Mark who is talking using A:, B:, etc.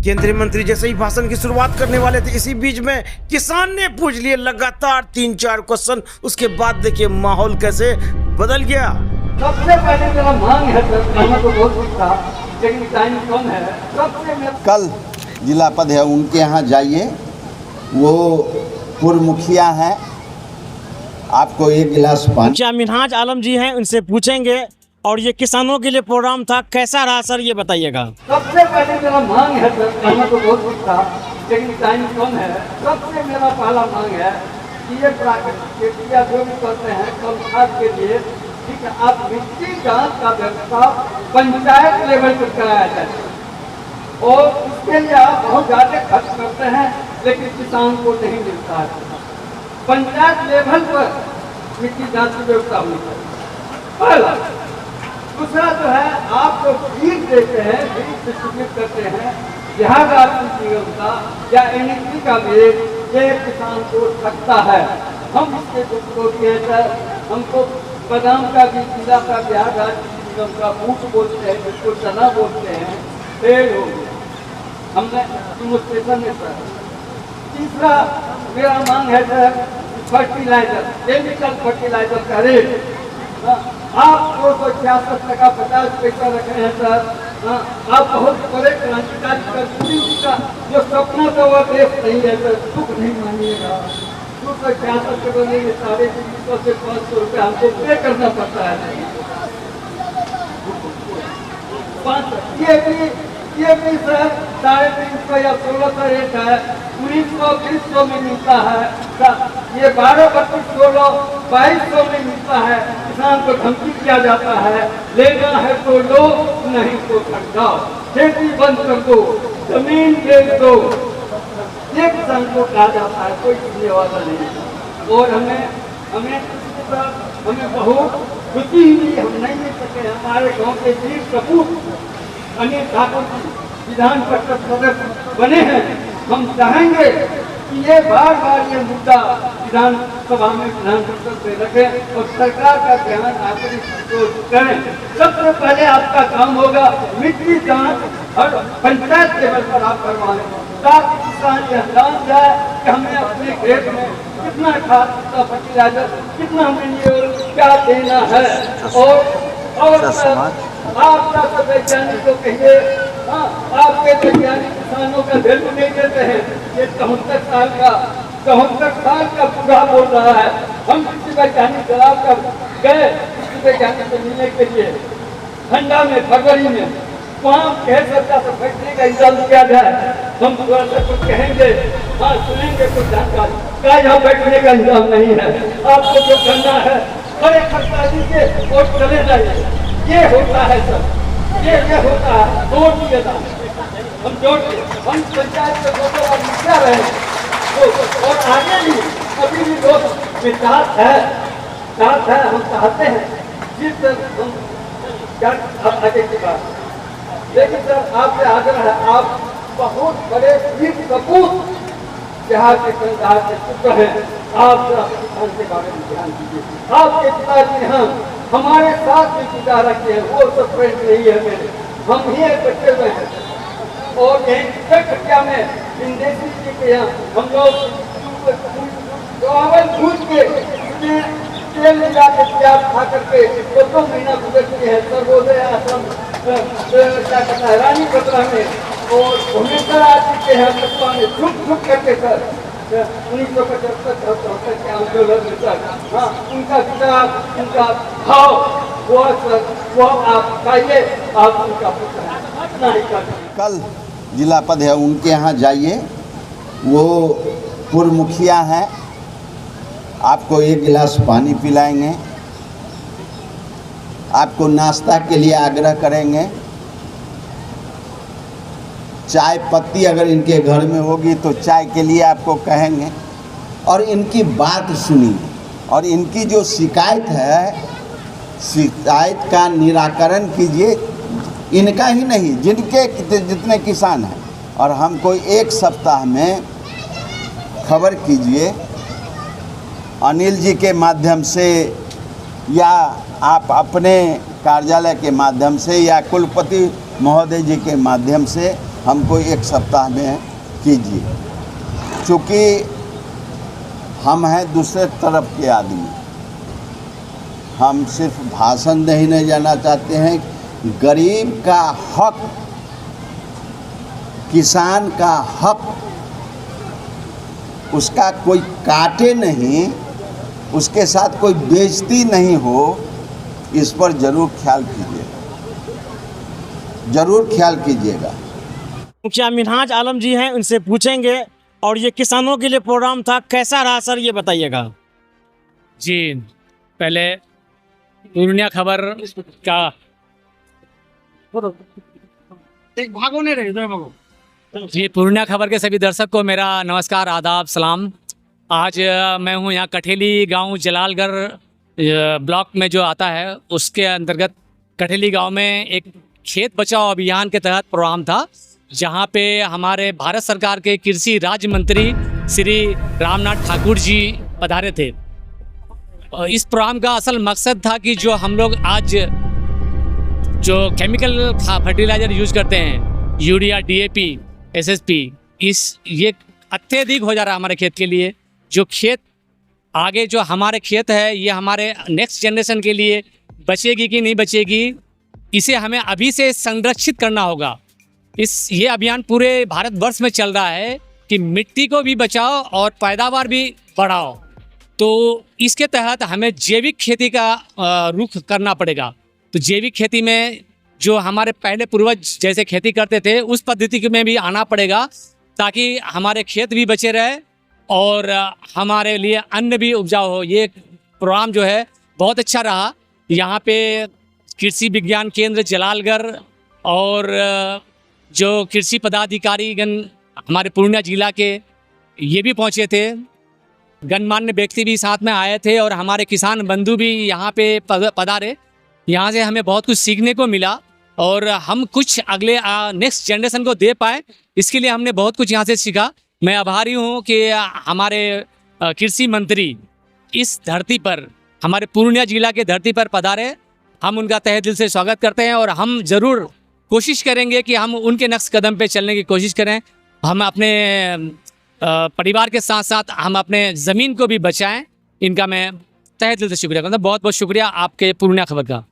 A: केंद्रीय मंत्री जैसे ही भाषण की शुरुआत करने वाले थे, इसी बीच में किसान ने पूछ लिए लगातार 3-4 क्वेश्चन। उसके बाद देखिए माहौल कैसे बदल गया।
B: सबसे पहले मेरा मांग है सर, कहना तो बहुत कुछ था लेकिन टाइम कम है। सबसे
C: कल जिला पद है उनके यहाँ जाइए, वो पूर्व मुखिया है, आपको एक गिलास पानी।
A: क्या मिन्हाज आलम जी हैं, उनसे पूछेंगे। और ये किसानों के लिए प्रोग्राम था, कैसा रहा सर ये बताइएगा।
B: सबसे पहले मेरा मांग है सर, कहना तो बहुत कुछ था लेकिन टाइम कम है। सबसे मेरा पहला मांग है कि ये प्राकृतिक खेती या जो भी करते हैं कम खाद के लिए, ठीक है, आप मिट्टी जांच का व्यवस्था पंचायत लेवल पर कराया जाए। और उसके लिए आप बहुत ज़्यादा खर्च करते हैं लेकिन किसान को नहीं मिलता है। पंचायत लेवल पर मिट्टी जांच की व्यवस्था होनी चाहिए पहला। दूसरा जो है, आप जो बीज देते हैं, बीज डिस्ट्रीब्यूट करते हैं, बिहार आपूर्ति निगम का या NHB का बीज, ये किसान को ठगता है। हम इसके विरोधी हैं सर। हमको बादाम का बीज जिला का बिहार आपूर्ति निगम का बूट बोलते हैं, जिसको चना बोलते हैं, फेल हो गया हमने डेमोस्ट्रेशन में सर। तीसरा मेरा मांग है सर, फर्टिलाइजर, केमिकल फर्टिलाइजर का रेट आप 266 टका 50 पैसा रखे हैं सर। आप बहुत बड़े क्रांतिकारी कर्पूरी जी का जो सपना था वह देश नहीं है सर, दुख नहीं मानिएगा। 266 के बदले में 350 से 500 रुपये हमको पे करना पड़ता है। ये भी सर 350 या 1600 रेट है, 1900-2000 में मिलता है। ये 12-32-16-2200 में मिलता है। किसान को धमकी किया जाता है, लेना है तो लो, नहीं तो खट जाओ, खेती बंद कर दो, जमीन बेच दो, ये किसान को कहा जाता है। कोई सुनने वाला नहीं। और हमें बहुत खुशी हुई, हम नहीं मिल सके। हमारे गांव के वीर सपूत अनिल ठाकुर विधान परिषद सदस्य बने हैं। हम चाहेंगे कि ये बार बार ये मुद्दा विधानसभा में विधान परिषद में रखें और सरकार का ध्यान आकर करें। सबसे पहले आपका काम होगा मिट्टी जांच और पंचायत लेवल पर आप करवाएं, ताकि किसान यह जान जाए कि हमें अपने खेत में कितना खाद, कितना फर्टिलाइजर, कितना हमें क्या देना है। और आपका सब वैज्ञानिक को कहिए, आपके वैज्ञानिक किसानों का दिल नहीं देते हैं। ये 74 साल का बूढ़ा बोल रहा है। हम किसी वैज्ञानिक तालाब का गए, किसी वैज्ञानिक से मिलने के लिए ठंडा में, फरवरी में, वहाँ कह सकता तो बैठने का इंतजाम किया जाए। हम थोड़ा सा कुछ कहेंगे, सुनेंगे कुछ जानकारी क्या, यहाँ बैठने का इंतजाम नहीं है। आपको जो करना है बड़े खर्चा दीजिए और चले जाइए। ये होता है सर, ये होता है। जोड़ दिए हम जोड़ के हम पंचायत के वोटों और मुखिया रहे और आगे भी अभी भी लोग में साथ है। हम चाहते हैं जिस हम क्या अब आगे की बात। लेकिन सर आपसे आग्रह है, आप बहुत बड़े वीर सपूत बिहार के संविधान के पुत्र हैं। आप किसान के बारे में ध्यान दीजिए। आपके पिताजी हमारे साथ में पिता रखे हैं, वो सब फ्रेंड नहीं है मेरे, हम ही बच्चे हुए हैं। और यही कटिया में विंदेशी जी के यहाँ हम लोग चावल भूज के तेल मिला के प्याज खा करके 2 महीना गुजरते हैं। सर्वोदय आश्रम क्या कहता है रानी कतरा में, और भुवनेश्वर आदि के हैं बचपन में झुक करके सर 1975-74 के आंदोलन में सर, उनका विचार, उनका भाव वो आप चाहिए, आप उनका इतना ही कर।
C: कल जिला पद है उनके यहाँ जाइए, वो पूर्व मुखिया है, आपको एक गिलास पानी पिलाएंगे, आपको नाश्ता के लिए आग्रह करेंगे। चाय पत्ती अगर इनके घर में होगी तो चाय के लिए आपको कहेंगे और इनकी बात सुनिए। और इनकी जो शिकायत है, शिकायत का निराकरण कीजिए, इनका ही नहीं जिनके जितने किसान हैं। और हमको 1 सप्ताह में खबर कीजिए, अनिल जी के माध्यम से या आप अपने कार्यालय के माध्यम से या कुलपति महोदय जी के माध्यम से हमको 1 सप्ताह में कीजिए, क्योंकि हम हैं दूसरे तरफ के आदमी। हम सिर्फ भाषण देने जाना चाहते हैं, गरीब का हक, किसान का हक, उसका कोई काटे नहीं, उसके साथ कोई बेइज्जती नहीं हो, इस पर ज़रूर ख्याल कीजिएगा, ज़रूर ख्याल कीजिएगा।
A: मुखिया मिन्हाज आलम जी हैं, उनसे पूछेंगे। और ये किसानों के लिए प्रोग्राम था, कैसा रहा सर, ये बताइएगा।
D: जी, पहले पूर्णिया खबर का
A: एक भागो नहीं रहे, भागो।
D: जी, पूर्णिया खबर के सभी दर्शक को मेरा नमस्कार, आदाब, सलाम। आज मैं हूँ यहाँ कठेली गांव, जलालगढ़ ब्लॉक में जो आता है, उसके अंतर्गत कठेली गांव में एक खेत बचाओ अभियान के तहत प्रोग्राम था, जहाँ पे हमारे भारत सरकार के कृषि राज्य मंत्री श्री रामनाथ ठाकुर जी पधारे थे। इस प्रोग्राम का असल मकसद था कि जो हम लोग आज जो केमिकल फर्टिलाइज़र यूज़ करते हैं, यूरिया, DAP, SSP, ये अत्यधिक हो जा रहा है हमारे खेत के लिए। जो खेत आगे जो हमारे खेत है, ये हमारे नेक्स्ट जनरेशन के लिए बचेगी कि नहीं बचेगी, इसे हमें अभी से संरक्षित करना होगा। ये अभियान पूरे भारतवर्ष में चल रहा है कि मिट्टी को भी बचाओ और पैदावार भी बढ़ाओ। तो इसके तहत हमें जैविक खेती का रुख करना पड़ेगा। तो जैविक खेती में जो हमारे पहले पूर्वज जैसे खेती करते थे, उस पद्धति में भी आना पड़ेगा, ताकि हमारे खेत भी बचे रहे और हमारे लिए अन्न भी उपजाऊ हो। ये प्रोग्राम जो है बहुत अच्छा रहा। यहाँ पे कृषि विज्ञान केंद्र जलालगढ़ और जो कृषि पदाधिकारीगण हमारे पूर्णिया जिला के, ये भी पहुँचे थे। गणमान्य व्यक्ति भी साथ में आए थे और हमारे किसान बंधु भी यहाँ पे पधारे। यहाँ से हमें बहुत कुछ सीखने को मिला और हम कुछ अगले नेक्स्ट जनरेशन को दे पाए, इसके लिए हमने बहुत कुछ यहाँ से सीखा। मैं आभारी हूँ कि हमारे कृषि मंत्री इस धरती पर, हमारे पूर्णिया जिला के धरती पर पधारे। हम उनका तहे दिल से स्वागत करते हैं और हम ज़रूर कोशिश करेंगे कि हम उनके नक्श कदम पे चलने की कोशिश करें। हम अपने परिवार के साथ साथ हम अपने ज़मीन को भी बचाएं। इनका मैं तहे दिल से शुक्रिया करता हूं। बहुत बहुत शुक्रिया आपके पूर्णिया खबर का।